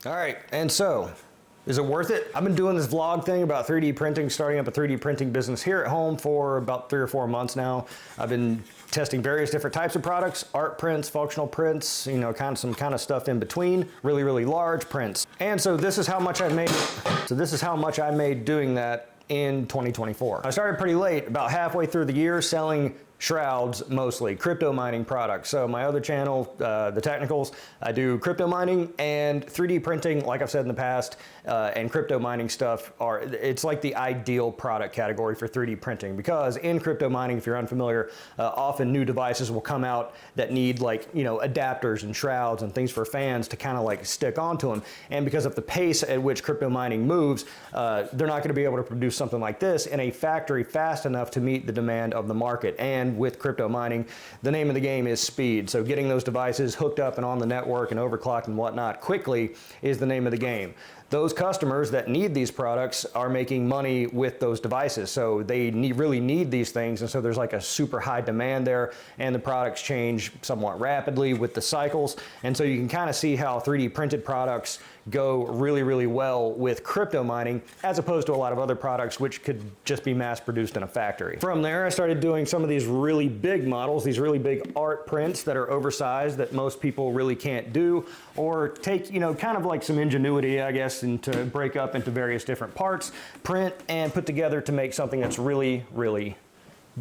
All right, and so, is it worth it? I've been doing this vlog thing about 3D printing, starting up a 3D printing business here at home for about 3 or 4 months now. I've been testing various different types of products, art prints, functional prints, you know, some kind of stuff in between, really, really large prints. And so this is how much I made. So this is how much I made doing that in 2024. I started pretty late, about halfway through the year, selling shrouds, mostly crypto mining products. So my other channel, the Technicals, I do crypto mining and 3D printing, like I've said in the past, and crypto mining stuff it's like the ideal product category for 3D printing, because in crypto mining, if you're unfamiliar, often new devices will come out that need, like, you know, adapters and shrouds and things for fans to kind of like stick onto them. And because of the pace at which crypto mining moves, they're not going to be able to produce something like this in a factory fast enough to meet the demand of the market. And with crypto mining, the name of the game is speed. So getting those devices hooked up and on the network and overclocked and whatnot quickly is the name of the game. Those customers that need these products are making money with those devices, so they really need these things, and so there's like a super high demand there, and the products change somewhat rapidly with the cycles. And so you can kind of see how 3D printed products go really, really well with crypto mining, as opposed to a lot of other products which could just be mass produced in a factory. From there, I started doing some of these really big models, these really big art prints that are oversized that most people really can't do, or take, you know, kind of like some ingenuity, I guess, and to break up into various different parts, print and put together to make something that's really, really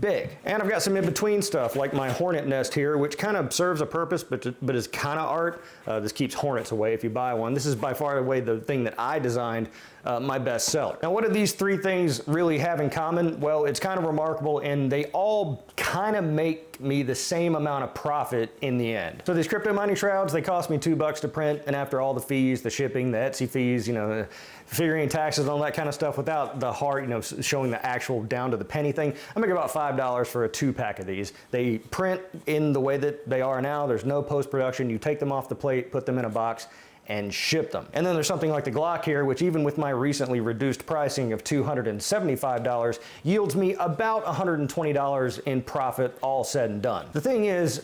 big. And I've got some in-between stuff, like my hornet nest here, which kind of serves a purpose, but is kind of art. This keeps hornets away if you buy one. This is by far away the thing that I designed, my best seller. Now, what do these three things really have in common? Well, it's kind of remarkable, and they all kind of make me the same amount of profit in the end. So these crypto mining shrouds, they cost me $2 to print, and after all the fees, the shipping, the Etsy fees, you know, figuring taxes and all that kind of stuff, without the hard, you know, showing the actual down to the penny thing, I make about $5 for a 2-pack of these. They print in the way that they are now. There's no post-production. You take them off the plate, put them in a box, and ship them. And then there's something like the Glock here, which even with my recently reduced pricing of $275, yields me about $120 in profit, all said and done. The thing is,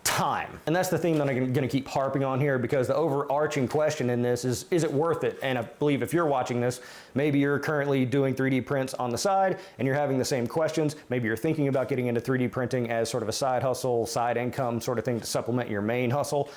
time. And that's the thing that I'm going to keep harping on here, because the overarching question in this is it worth it? And I believe if you're watching this, maybe you're currently doing 3D prints on the side and you're having the same questions. Maybe you're thinking about getting into 3D printing as sort of a side hustle, side income sort of thing to supplement your main hustle.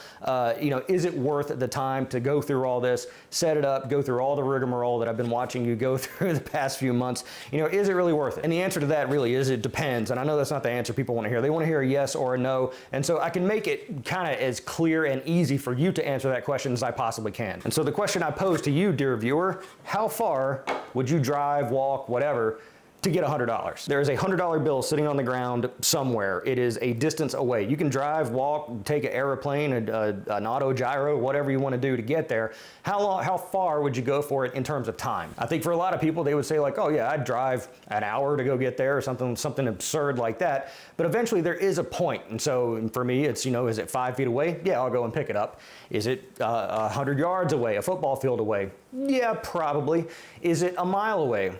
You know, is it worth the time to go through all this, set it up, go through all the rigmarole that I've been watching you go through the past few months? You know, is it really worth it? And the answer to that really is it depends. And I know that's not the answer people want to hear. They want to hear a yes or a no. And so I can make it kind of as clear and easy for you to answer that question as I possibly can. And so the question I pose to you, dear viewer, how far would you drive, walk, whatever, to get $100? There is a $100 bill sitting on the ground somewhere. It is a distance away. You can drive, walk, take an airplane, an auto gyro, whatever you want to do to get there. How far would you go for it in terms of time? I think for a lot of people, they would say like, oh yeah, I'd drive an hour to go get there, or something absurd like that. But eventually there is a point. And so for me, it's, you know, is it 5 feet away? Yeah, I'll go and pick it up. Is it 100 yards away, a football field away? Yeah, probably. Is it a mile away?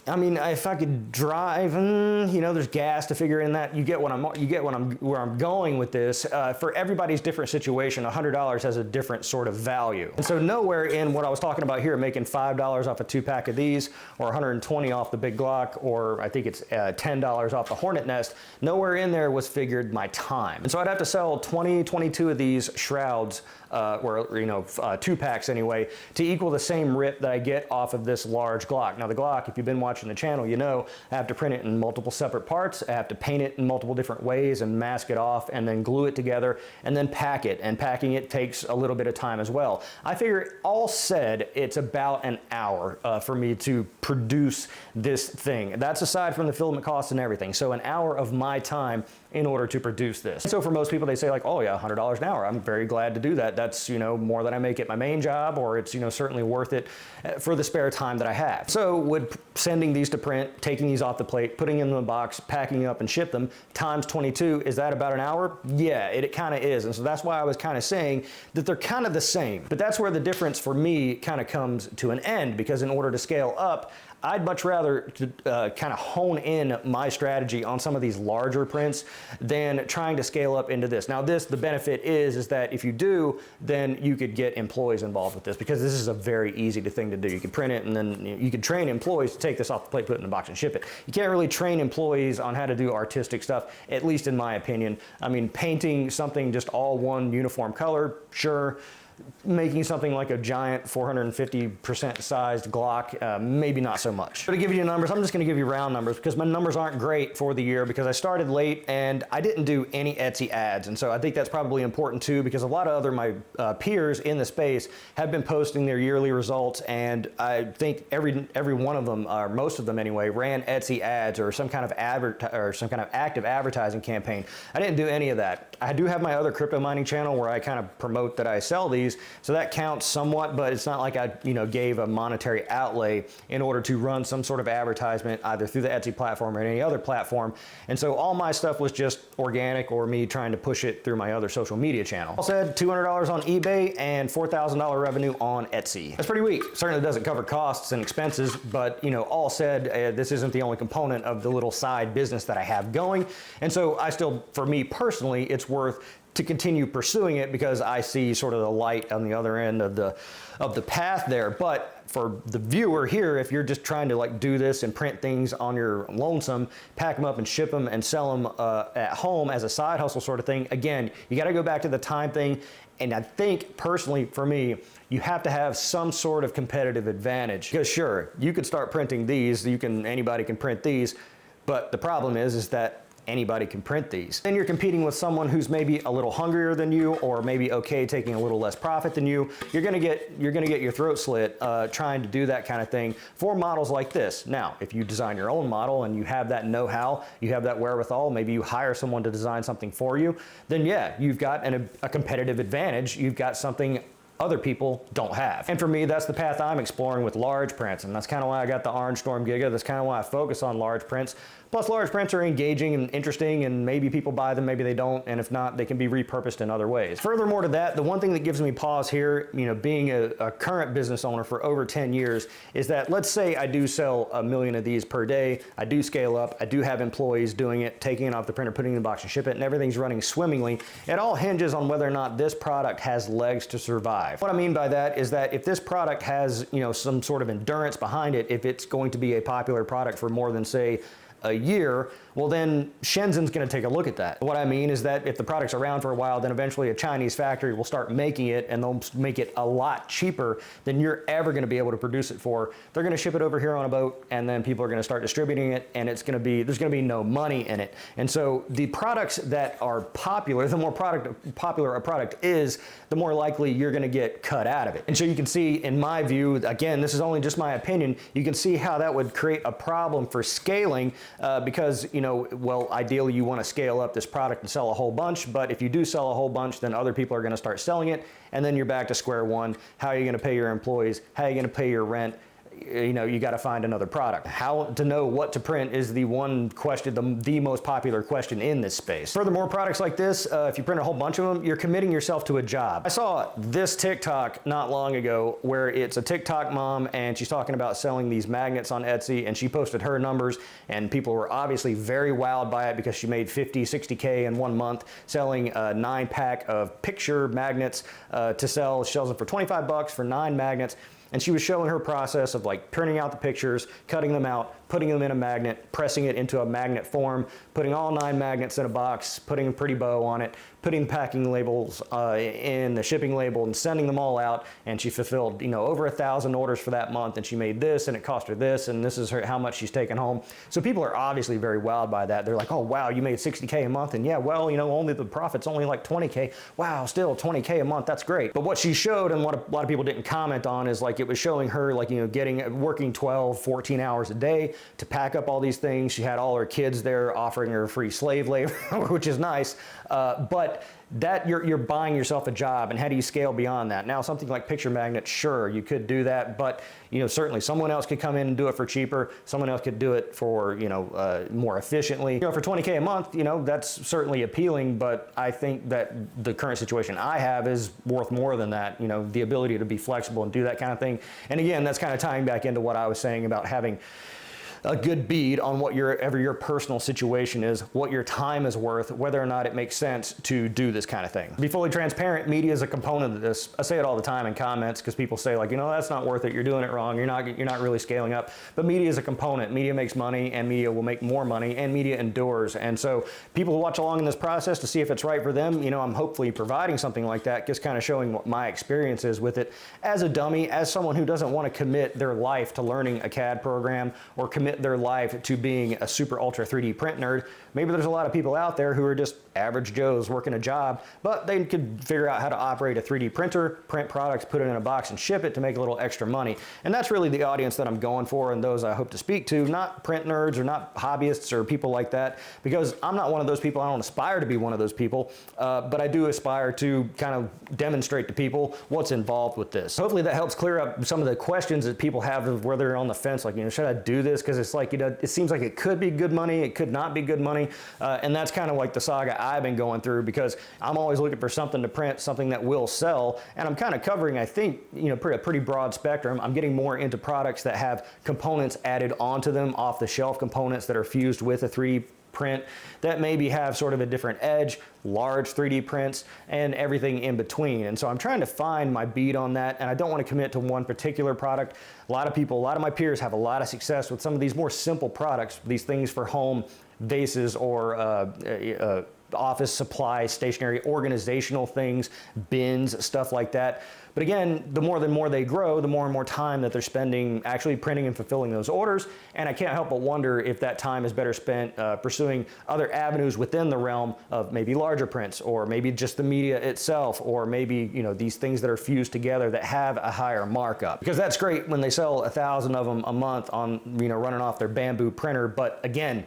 I mean, if I could drive, you know, there's gas to figure in that. You get where I'm going with this. For everybody's different situation, $100 has a different sort of value. And so nowhere in what I was talking about here, making $5 off a 2-pack of these, or $120 off the big Glock, or I think it's $10 off the Hornet Nest, nowhere in there was figured my time. And so I'd have to sell 22 of these shrouds, or, you know, 2-packs anyway, to equal the same rip that I get off of this large Glock. Now the Glock, if you've been watching the channel, you know I have to print it in multiple separate parts. I have to paint it in multiple different ways and mask it off and then glue it together and then pack it. And packing it takes a little bit of time as well. I figure all said, it's about an hour for me to produce this thing. That's aside from the filament costs and everything. So an hour of my time in order to produce this. So for most people, they say like, oh yeah, $100 an hour. I'm very glad to do that. That's, you know, more than I make at my main job, or it's, you know, certainly worth it for the spare time that I have. So would sending these to print, taking these off the plate, putting them in the box, packing up and ship them, times 22, is that about an hour? Yeah, it kind of is. And so that's why I was kind of saying that they're kind of the same. But that's where the difference for me kind of comes to an end, because in order to scale up, I'd much rather kind of hone in my strategy on some of these larger prints than trying to scale up into this. Now the benefit is that if you do, then you could get employees involved with this, because this is a very easy thing to do. You can print it, and then you can train employees to take this off the plate, put it in a box, and ship it. You can't really train employees on how to do artistic stuff, at least in my opinion. I mean, painting something just all one uniform color, sure. Making something like a giant 450% sized Glock, maybe not so much. But to give you numbers, I'm just going to give you round numbers, because my numbers aren't great for the year, because I started late and I didn't do any Etsy ads. And so I think that's probably important too, because a lot of my peers in the space have been posting their yearly results, and I think every one of them, or most of them anyway, ran Etsy ads or some kind of active advertising campaign. I didn't do any of that. I do have my other crypto mining channel where I kind of promote that I sell these, so that counts somewhat, but it's not like I gave a monetary outlay in order to run some sort of advertisement either through the Etsy platform or any other platform. And so all my stuff was just organic, or me trying to push it through my other social media channel. All said, $200 on eBay and $4,000 revenue on Etsy. That's pretty weak. Certainly doesn't cover costs and expenses, but all said, this isn't the only component of the little side business that I have going. And so I still, for me personally, it's worth to continue pursuing it, because I see sort of the light on the other end of the path there. But for the viewer here, if you're just trying to do this and print things on your lonesome, pack them up and ship them and sell them at home as a side hustle sort of thing, again, you got to go back to the time thing. And I think personally for me, you have to have some sort of competitive advantage, because sure, you could start printing these, anybody can print these, but the problem is that anybody can print these. Then you're competing with someone who's maybe a little hungrier than you, or maybe okay taking a little less profit than you. You're gonna get your throat slit trying to do that kind of thing for models like this. Now, if you design your own model and you have that know-how, you have that wherewithal, maybe you hire someone to design something for you, then yeah, you've got a competitive advantage. You've got something other people don't have. And for me, that's the path I'm exploring with large prints, and that's kind of why I got the Orange Storm Giga. That's kind of why I focus on large prints. Plus, large prints are engaging and interesting, and maybe people buy them, maybe they don't, and if not, they can be repurposed in other ways. Furthermore to that, the one thing that gives me pause here, being a current business owner for over 10 years, is that let's say I do sell 1 million of these per day, I do scale up, I do have employees doing it, taking it off the printer, putting it in the box and ship it, and everything's running swimmingly. It all hinges on whether or not this product has legs to survive. What I mean by that is that if this product has, some sort of endurance behind it, if it's going to be a popular product for more than, say, a year, well then Shenzhen's going to take a look at that. What I mean is that if the product's around for a while, then eventually a Chinese factory will start making it, and they'll make it a lot cheaper than you're ever going to be able to produce it for. They're going to ship it over here on a boat, and then people are going to start distributing it, and there's going to be no money in it. And so the products that are popular, the more popular a product is, the more likely you're going to get cut out of it. And so you can see, in my view, again, this is only just my opinion, you can see how that would create a problem for scaling, because, well, ideally you want to scale up this product and sell a whole bunch, but if you do sell a whole bunch, then other people are going to start selling it, and then you're back to square one. How are you going to pay your employees? How are you going to pay your rent? You got to find another product. How to know what to print is the one question, the most popular question in this space. Furthermore, products like this, if you print a whole bunch of them, you're committing yourself to a job. I saw this TikTok not long ago where it's a TikTok mom, and she's talking about selling these magnets on Etsy, and she posted her numbers, and people were obviously very wowed by it because she made 50, 60K in 1 month selling a 9-pack of picture magnets to sell. She sells them for 25 bucks for 9 magnets. And she was showing her process of printing out the pictures, cutting them out, putting them in a magnet, pressing it into a magnet form, putting all 9 magnets in a box, putting a pretty bow on it, putting packing labels in the shipping label, and sending them all out. And she fulfilled, over 1,000 orders for that month, and she made this, and it cost her this, and this is how much she's taken home. So people are obviously very wowed by that. They're like, oh wow, you made 60K a month, and yeah, well, only the profit's only 20K. Wow, still 20K a month, that's great. But what she showed, and what a lot of people didn't comment on, is it was showing her working 12, 14 hours a day to pack up all these things. She had all her kids there offering her free slave labor, which is nice. But but that you're buying yourself a job, and how do you scale beyond that? Now, something like picture magnets, sure, you could do that, but certainly someone else could come in and do it for cheaper. Someone else could do it for more efficiently. For $20K a month, that's certainly appealing, but I think that the current situation I have is worth more than that. The ability to be flexible and do that kind of thing. And again, that's kind of tying back into what I was saying about having a good bead on whatever your personal situation is, what your time is worth, whether or not it makes sense to do this kind of thing. To be fully transparent, media is a component of this. I say it all the time in comments because people say like, that's not worth it. You're doing it wrong. You're not really scaling up. But media is a component. Media makes money, and media will make more money, and media endures. And so people who watch along in this process to see if it's right for them, I'm hopefully providing something like that, just kind of showing what my experience is with it as a dummy, as someone who doesn't want to commit their life to learning a CAD program or commit their life to being a super ultra 3D print nerd. Maybe there's a lot of people out there who are just average Joes working a job, but they could figure out how to operate a 3D printer, print products, put it in a box and ship it to make a little extra money. And that's really the audience that I'm going for, and those I hope to speak to, not print nerds or not hobbyists or people like that, because I'm not one of those people. I don't aspire to be one of those people, but I do aspire to kind of demonstrate to people what's involved with this. Hopefully that helps clear up some of the questions that people have of where they're on the fence, like, should I do this? Because it's like, it seems like it could be good money, it could not be good money, and that's kind of like the saga I've been going through, because I'm always looking for something to print, something that will sell, and I'm kind of covering, I think, a pretty broad spectrum. I'm getting more into products that have components added onto them, off-the-shelf components that are fused with a 3D print that maybe have sort of a different edge, large 3D prints, and everything in between. And so I'm trying to find my beat on that, and I don't want to commit to one particular product. A lot of my peers have a lot of success with some of these more simple products, these things for home vases or office supplies, stationary organizational things, bins, stuff like that. But again, the more they grow, the more and more time that they're spending actually printing and fulfilling those orders. And I can't help but wonder if that time is better spent pursuing other avenues within the realm of maybe larger prints, or maybe just the media itself, or maybe these things that are fused together that have a higher markup. Because that's great when they sell 1,000 of them a month on running off their Bamboo printer. But again,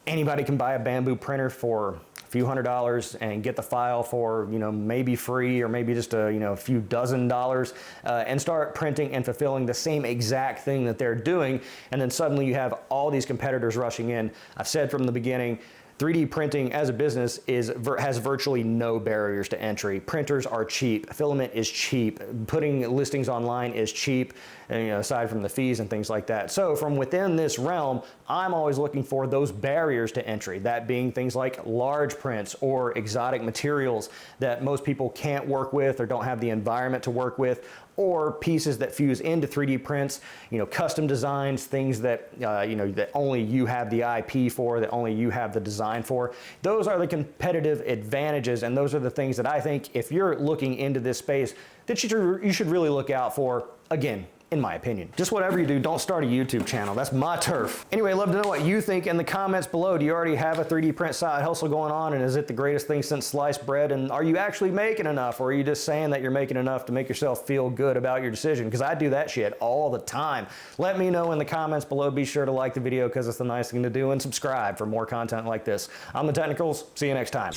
anybody can buy a Bamboo printer for a few $100s and get the file for maybe free, or maybe just a few dozen dollars, and start printing and fulfilling the same exact thing that they're doing. And then suddenly you have all these competitors rushing in. I've said from the beginning, 3D printing as a business has virtually no barriers to entry. Printers are cheap. Filament is cheap. Putting listings online is cheap, and, aside from the fees and things like that. So from within this realm, I'm always looking for those barriers to entry, that being things like large prints or exotic materials that most people can't work with or don't have the environment to work with, or pieces that fuse into 3D prints, custom designs, things that, that only you have the IP for, that only you have the design for. Those are the competitive advantages, and those are the things that I think, if you're looking into this space, that you should really look out for, again, in my opinion. Just whatever you do, don't start a YouTube channel. That's my turf. Anyway, I'd love to know what you think in the comments below. Do you already have a 3D print side hustle going on, and is it the greatest thing since sliced bread? And are you actually making enough, or are you just saying that you're making enough to make yourself feel good about your decision? Because I do that shit all the time. Let me know in the comments below. Be sure to like the video because it's the nice thing to do, and subscribe for more content like this. I'm the Technicals. See you next time.